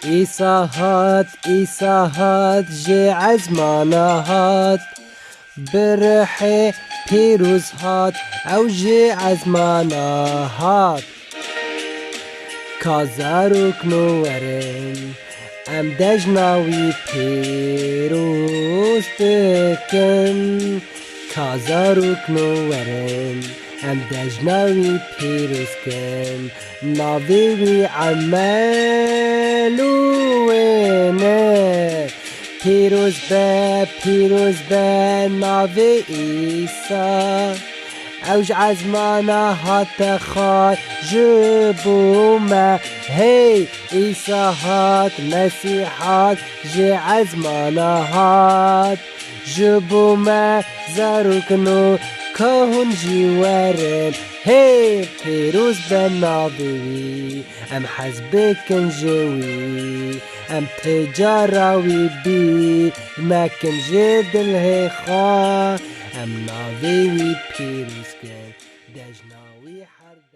عیسا هات جه عزمانا هات برحی پیروز هات او جه عزمانا هات کازاروک نورن ام دجناوی پیروز بکن کازاروک نورن ام دجناوی پیروز کن ناوی عملوینه پیروز به ناوی عیسی اوج عزمانا هات خای جبوما هی عیسا هات مسیحات جه عزمانا هات جبوما زاروکنو كهون جوارن هي پیروز بناضوي ام حزبكن جوي ام تجاراوي بي ما كن جدل هي خا ام ناضوي پیروز كن دجناوي حرد